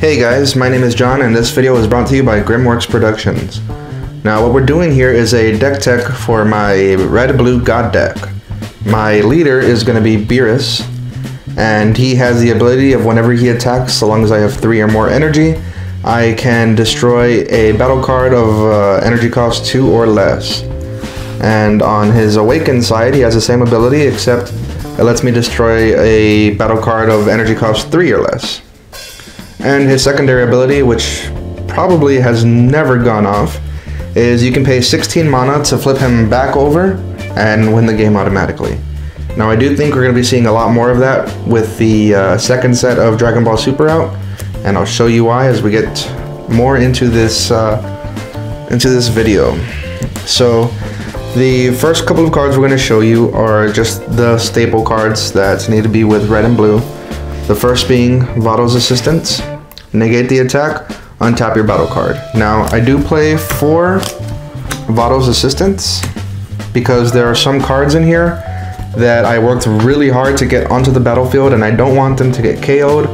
Hey guys, my name is John and this video is brought to you by Grimworks Productions. Now what we're doing here is a deck tech for my red-blue god deck. My leader is going to be Beerus, and he has the ability of whenever he attacks, so long as I have 3 or more energy, I can destroy a battle card of energy cost 2 or less. And on his awakened side, he has the same ability, except it lets me destroy a battle card of energy cost 3 or less. And his secondary ability, which probably has never gone off, is you can pay 16 mana to flip him back over and win the game automatically. Now I do think we're going to be seeing a lot more of that with the second set of Dragon Ball Super out, and I'll show you why as we get more into this video. So the first couple of cards we're going to show you are just the staple cards that need to be with red and blue. The first being Vado's Assistance. Negate the attack, untap your battle card. Now, I do play 4 Vado's Assistance because there are some cards in here that I worked really hard to get onto the battlefield, and I don't want them to get KO'd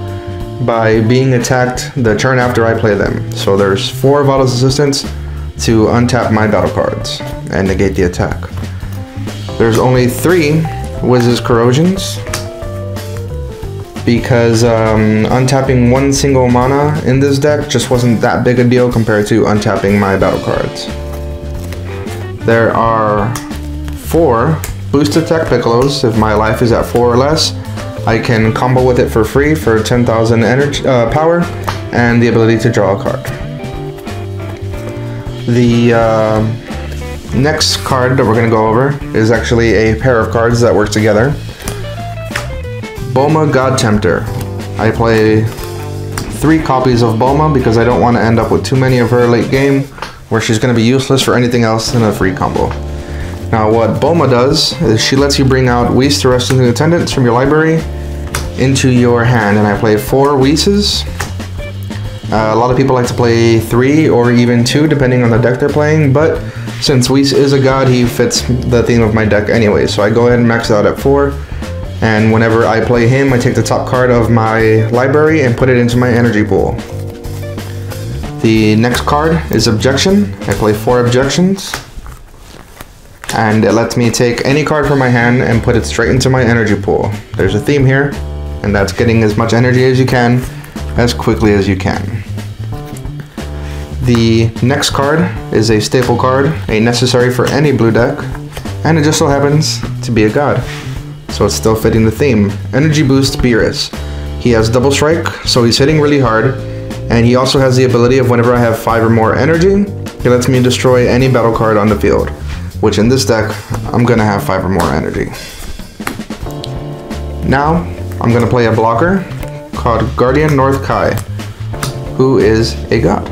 by being attacked the turn after I play them. So there's 4 Vado's Assistance to untap my battle cards and negate the attack. There's only 3 Wiz's Corrosions, because untapping 1 single mana in this deck just wasn't that big a deal compared to untapping my battle cards. There are 4 Boost Attack Piccolos. If my life is at 4 or less, I can combo with it for free for 10,000 energy power and the ability to draw a card. The next card that we're going to go over is actually a pair of cards that work together. Bulma God Tempter. I play 3 copies of Bulma because I don't want to end up with too many of her late game where she's going to be useless for anything else than a free combo. Now what Bulma does is she lets you bring out Whis the Resting Attendants from your library into your hand, and I play 4 Whis. A lot of people like to play 3 or even 2 depending on the deck they're playing, but since Whis is a god, he fits the theme of my deck anyway, so I go ahead and max it out at 4. And whenever I play him, I take the top card of my library and put it into my energy pool. The next card is Objection. I play 4 Objections. And it lets me take any card from my hand and put it straight into my energy pool. There's a theme here, and that's getting as much energy as you can, as quickly as you can. The next card is a staple card, a necessary for any blue deck, and it just so happens to be a god. So it's still fitting the theme. Energy Boost Beerus. He has double strike, so he's hitting really hard, and he also has the ability of whenever I have 5 or more energy, he lets me destroy any battle card on the field, which in this deck, I'm gonna have 5 or more energy. Now, I'm gonna play a blocker called Guardian North Kai, who is a god.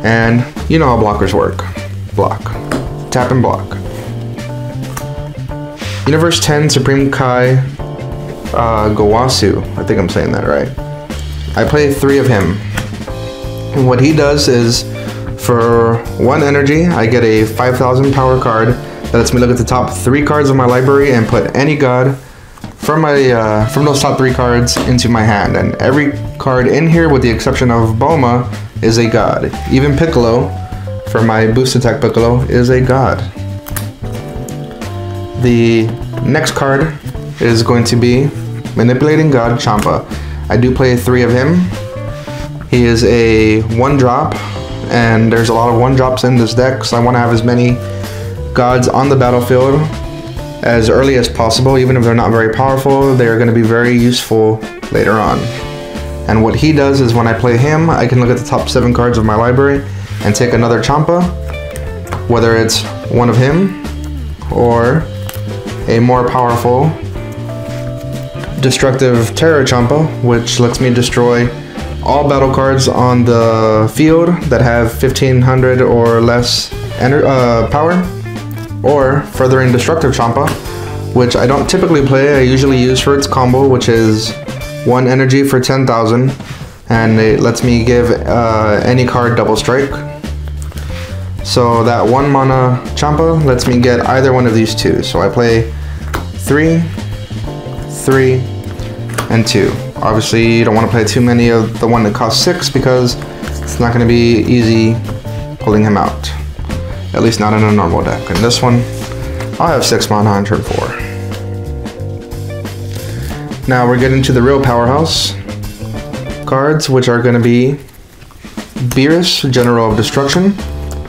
And you know how blockers work. Block. Tap and block. Universe 10 Supreme Kai Gowasu. I think I'm saying that right. I play 3 of him. And what he does is, for 1 energy, I get a 5,000 power card that lets me look at the top 3 cards of my library and put any god from my from those top 3 cards into my hand. And every card in here, with the exception of Bulma, is a god. Even Piccolo, for my Boost Attack Piccolo, is a god. The next card is going to be Manipulating God Champa. I do play 3 of him. He is a 1-drop, and there's a lot of 1-drops in this deck, so I want to have as many gods on the battlefield as early as possible. Even if they're not very powerful, they're going to be very useful later on. And what he does is when I play him, I can look at the top 7 cards of my library and take another Champa, whether it's one of him or a more powerful Destructive Terror Champa, which lets me destroy all battle cards on the field that have 1500 or less power, or Furthering Destructive Champa, which I don't typically play. I usually use for its combo, which is 1 energy for 10,000, and it lets me give any card double strike. So that 1 mana Champa lets me get either one of these 2. So I play 3, 3, and 2. Obviously, you don't want to play too many of the one that costs 6 because it's not going to be easy pulling him out. At least not in a normal deck. In this one, I'll have 6 mana on turn 4. Now we're getting to the real powerhouse cards, which are going to be Beerus, General of Destruction.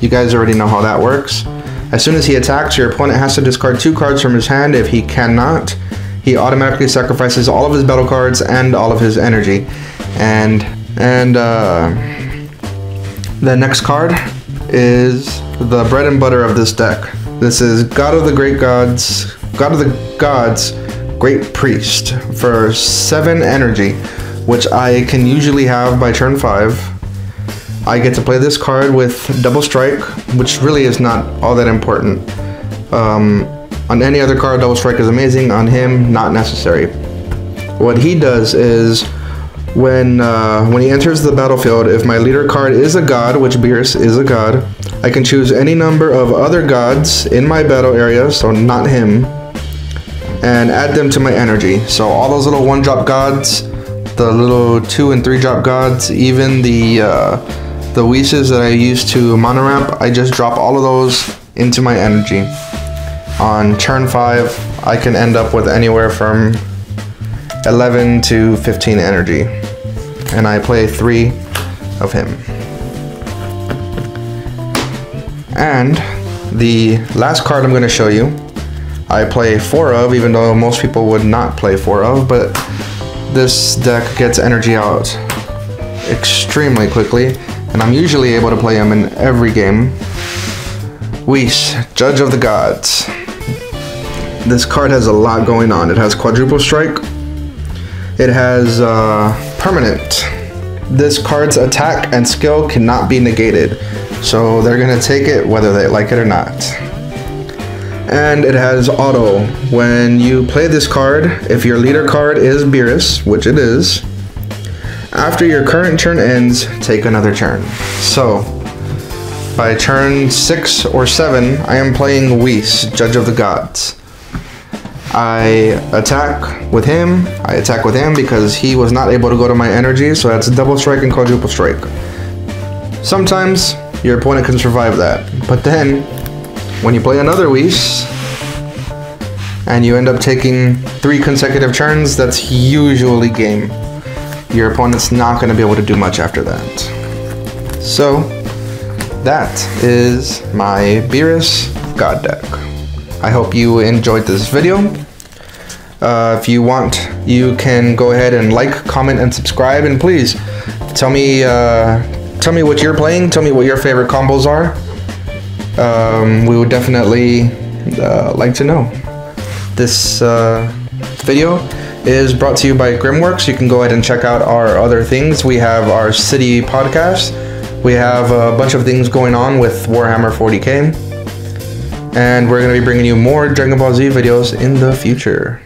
You guys already know how that works. As soon as he attacks, your opponent has to discard 2 cards from his hand. If he cannot, he automatically sacrifices all of his battle cards and all of his energy. And the next card is the bread and butter of this deck. This is God of the Gods, Great Priest for 7 energy, which I can usually have by turn 5. I get to play this card with double strike, which really is not all that important. On any other card, double strike is amazing. On him, not necessary. What he does is, when he enters the battlefield, if my leader card is a god, which Beerus is a god, I can choose any number of other gods in my battle area, so not him, and add them to my energy. So all those little 1-drop gods, the little 2 and 3-drop gods, even the Whises that I use to mono ramp, I just drop all of those into my energy. On turn 5, I can end up with anywhere from 11 to 15 energy, and I play 3 of him. And the last card I'm going to show you, I play 4 of, even though most people would not play 4 of, but this deck gets energy out extremely quickly, and I'm usually able to play him in every game. Whis, Judge of the Gods. This card has a lot going on. It has quadruple strike. It has permanent. This card's attack and skill cannot be negated, so they're gonna take it whether they like it or not. And it has auto. When you play this card, if your leader card is Beerus, which it is, after your current turn ends, take another turn. So, by turn 6 or 7, I am playing Whis, Judge of the Gods. I attack with him because he was not able to go to my energy, so that's double strike and quadruple strike. Sometimes your opponent can survive that, but then when you play another Whis and you end up taking 3 consecutive turns, that's usually game. Your opponent's not going to be able to do much after that. So that is my Beerus God deck. I hope you enjoyed this video. If you want, you can go ahead and like, comment, and subscribe, and please tell me what you're playing. Tell me what your favorite combos are. We would definitely like to know. This video is brought to you by Grimworks. You can go ahead and check out our other things. We have our City podcast. We have a bunch of things going on with Warhammer 40k. And we're going to be bringing you more Dragon Ball Z videos in the future.